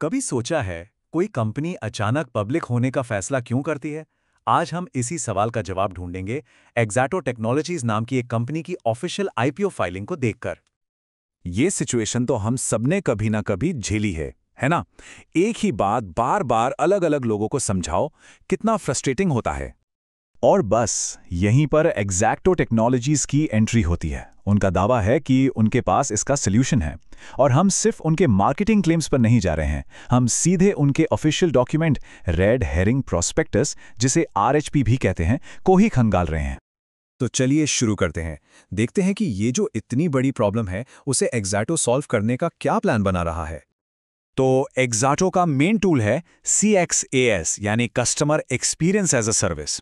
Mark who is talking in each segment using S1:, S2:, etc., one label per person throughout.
S1: कभी सोचा है कोई कंपनी अचानक पब्लिक होने का फैसला क्यों करती है? आज हम इसी सवाल का जवाब ढूंढेंगे एक्ज़ैटो टेक्नोलॉजीज नाम की एक कंपनी की ऑफिशियल आईपीओ फाइलिंग को देखकर।
S2: ये सिचुएशन तो हम सबने कभी ना कभी झेली है ना? एक ही बात बार बार अलग अलग लोगों को समझाओ, कितना फ्रस्ट्रेटिंग होता है। और बस यहीं पर एक्ज़ैक्टो टेक्नोलॉजीज की एंट्री होती है। उनका दावा है कि उनके पास इसका सॉल्यूशन है, और हम सिर्फ उनके मार्केटिंग क्लेम्स पर नहीं जा रहे हैं, हम सीधे उनके official document red herring prospectus, जिसे आरएचपी भी कहते हैं, को ही खंगाल रहे हैं।
S1: तो चलिए शुरू करते हैं। देखते हैं कि ये जो इतनी बड़ी प्रॉब्लम है उसे एक्ज़ैटो सॉल्व करने का क्या प्लान बना रहा है।
S2: तो एक्ज़ैटो का मेन टूल है CXAS, यानी customer experience as a service.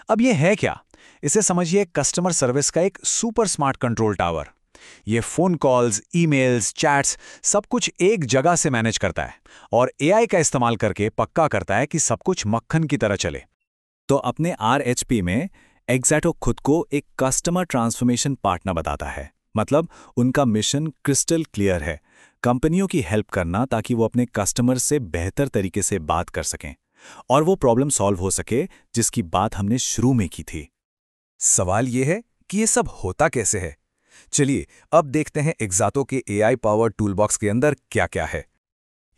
S2: अब ये है क्या? इसे समझिए कस्टमर सर्विस का एक सुपर स्मार्ट कंट्रोल टावर। ये फोन कॉल्स, ईमेल्स, चैट्स सब कुछ एक जगह से मैनेज करता है, और AI का इस्तेमाल करके पक्का करता है कि सब कुछ मक्खन की तरह चले।
S1: तो अपने आरएचपी में एक्ज़ैटो खुद को एक कस्टमर ट्रांसफॉर्मेशन पार्टनर बताता है। मतलब उनका मिशन क्रिस्टल क्लियर है, कंपनियों की हेल्प करना ताकि वो अपने कस्टमर से बेहतर तरीके से बात कर सकें और वो प्रॉब्लम सॉल्व हो सके जिसकी बात हमने शुरू में की थी। सवाल ये है कि ये सब होता कैसे है। चलिए अब देखते हैं एक्ज़ैटो के AI पावर्ड टूलबॉक्स के अंदर क्या क्या है।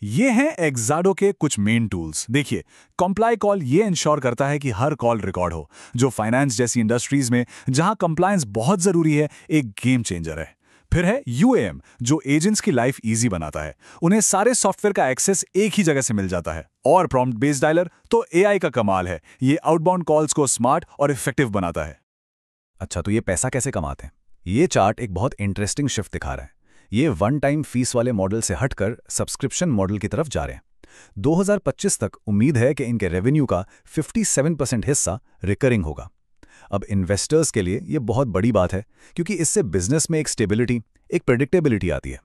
S2: ये हैं एक्ज़ैटो के कुछ मेन टूल्स। देखिए, कंप्लाई कॉल ये इंश्योर करता है कि हर कॉल रिकॉर्ड हो, जो फाइनेंस जैसी इंडस्ट्रीज में जहां कंप्लायंस बहुत जरूरी है, एक गेम चेंजर है। फिर है UAM, जो एजेंट्स की लाइफ इजी बनाता है, उन्हें सारे सॉफ्टवेयर का एक्सेस एक ही जगह से मिल जाता है। और प्रॉम्प्ट बेस्ड डायलर तो AI का कमाल है, ये आउटबाउंड कॉल्स को स्मार्ट और इफेक्टिव बनाता है।
S1: अच्छा, तो ये पैसा कैसे कमाते हैं? ये चार्ट एक बहुत इंटरेस्टिंग शिफ्ट दिखा रहा है। ये वन टाइम फीस वाले मॉडल से हटकर सब्सक्रिप्शन मॉडल की तरफ जा रहे हैं। 2025 तक उम्मीद है कि इनके रेवेन्यू का 57% हिस्सा रिकरिंग होगा। अब इन्वेस्टर्स के लिए ये बहुत बड़ी बात है, क्योंकि इससे बिजनेस में एक स्टेबिलिटी, एक प्रेडिक्टेबिलिटी आती है।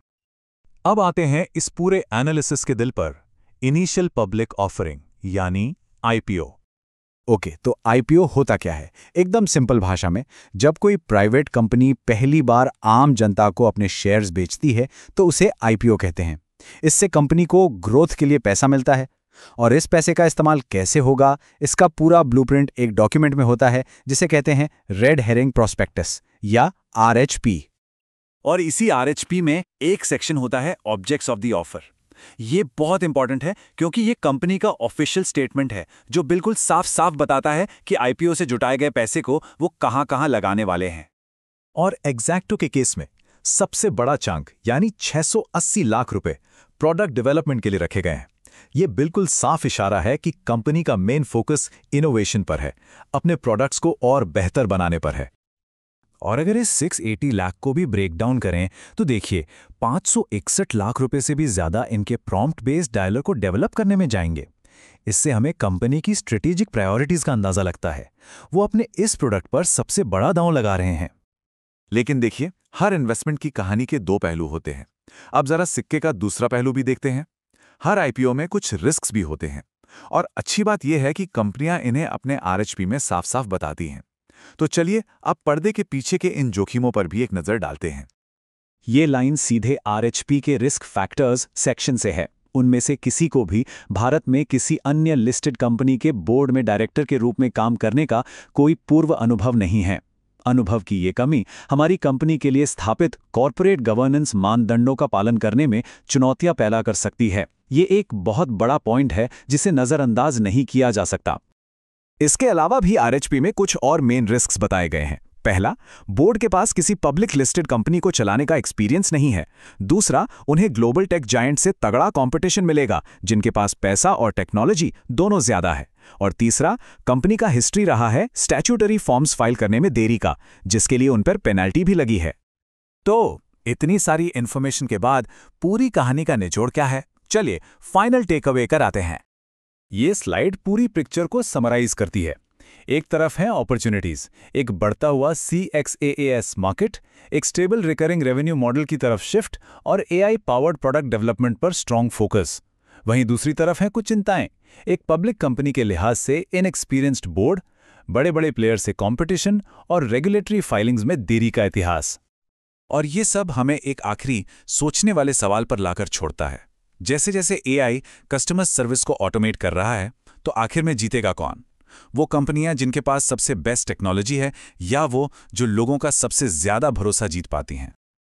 S2: अब आते हैं इस पूरे एनालिसिस के दिल पर, इनिशियल पब्लिक ऑफरिंग यानी IPO।
S3: ओके, तो आईपीओ होता क्या है? एकदम सिंपल भाषा में, जब कोई प्राइवेट कंपनी पहली बार आम जनता को अपने शेयर्स बेचती है तो उसे आईपीओ कहते हैं। इससे कंपनी को ग्रोथ के लिए पैसा मिलता है, और इस पैसे का इस्तेमाल कैसे होगा, इसका पूरा ब्लूप्रिंट एक डॉक्यूमेंट में होता है जिसे कहते हैं रेड हेरिंग प्रोस्पेक्टस या RHP।
S2: और इसी RHP में एक सेक्शन होता है ऑब्जेक्ट्स ऑफ द ऑफर। ये बहुत इंपॉर्टेंट है, क्योंकि ये कंपनी का ऑफिशियल स्टेटमेंट है जो बिल्कुल साफ साफ बताता है कि IPO से जुटाए गए पैसे को वो कहां कहां लगाने वाले हैं।
S1: और एक्ज़ैक्टो के केस में सबसे बड़ा चंक यानी 680 लाख रुपए प्रोडक्ट डेवलपमेंट के लिए रखे गए हैं। ये बिल्कुल साफ इशारा है कि कंपनी का मेन फोकस इनोवेशन पर है, अपने प्रोडक्ट्स को और बेहतर बनाने पर है। और अगर इस 680 लाख को भी ब्रेक डाउन करें तो देखिए 561 लाख रुपए से भी ज्यादा इनके प्रॉम्प्ट बेस्ड डायलर को डेवलप करने में जाएंगे। इससे हमें कंपनी की स्ट्रेटेजिक प्रायोरिटीज का अंदाजा लगता है। वो अपने इस प्रोडक्ट पर सबसे बड़ा दांव लगा रहे हैं।
S2: लेकिन देखिए, हर इन्वेस्टमेंट की कहानी के दो पहलू होते हैं। अब जरा सिक्के का दूसरा पहलू भी देखते हैं। हर IPO में कुछ रिस्क्स भी होते हैं, और अच्छी बात यह है कि कंपनियां इन्हें अपने RHP में साफ साफ बताती हैं। तो चलिए अब पर्दे के पीछे के इन जोखिमों पर भी एक नजर डालते हैं।
S1: ये लाइन सीधे RHP के रिस्क फैक्टर्स सेक्शन से है। उनमें से किसी को भी भारत में किसी अन्य लिस्टेड कंपनी के बोर्ड में डायरेक्टर के रूप में काम करने का कोई पूर्व अनुभव नहीं है। अनुभव की ये कमी हमारी कंपनी के लिए स्थापित कॉर्पोरेट गवर्नेंस मानदंडों का पालन करने में चुनौतियां पैदा कर सकती है। ये एक बहुत बड़ा पॉइंट है जिसे नज़रअंदाज नहीं किया जा सकता।
S3: इसके अलावा भी RHP में कुछ और मेन रिस्क्स बताए गए हैं। पहला, बोर्ड के पास किसी पब्लिक लिस्टेड कंपनी को चलाने का एक्सपीरियंस नहीं है। दूसरा, उन्हें ग्लोबल टेक जायंट से तगड़ा कंपटीशन मिलेगा जिनके पास पैसा और टेक्नोलॉजी दोनों ज्यादा है। और तीसरा, कंपनी का हिस्ट्री रहा है स्टैट्यूटरी फॉर्म्स फाइल करने में देरी का, जिसके लिए उन पर पेनल्टी भी लगी है।
S2: तो इतनी सारी इंफॉर्मेशन के बाद पूरी कहानी का निचोड़ क्या है? चलिए फाइनल टेक अवे कर आते हैं।
S1: ये स्लाइड पूरी पिक्चर को समराइज करती है। एक तरफ है अपॉर्चुनिटीज, एक बढ़ता हुआ CXAAS मार्केट, एक स्टेबल रिकरिंग रेवेन्यू मॉडल की तरफ शिफ्ट और AI पावर्ड प्रोडक्ट डेवलपमेंट पर स्ट्रांग फोकस। वहीं दूसरी तरफ है कुछ चिंताएं, एक पब्लिक कंपनी के लिहाज से इनएक्सपीरियंस्ड बोर्ड, बड़े बड़े प्लेयर से कंपटीशन और रेगुलेटरी फाइलिंग्स में देरी का इतिहास।
S2: और ये सब हमें एक आखिरी सोचने वाले सवाल पर लाकर छोड़ता है। जैसे जैसे एआई कस्टमर सर्विस को ऑटोमेट कर रहा है, तो आखिर में जीतेगा कौन? वो कंपनियां जिनके पास सबसे बेस्ट टेक्नोलॉजी है, या वो जो लोगों का सबसे ज्यादा भरोसा जीत पाती हैं?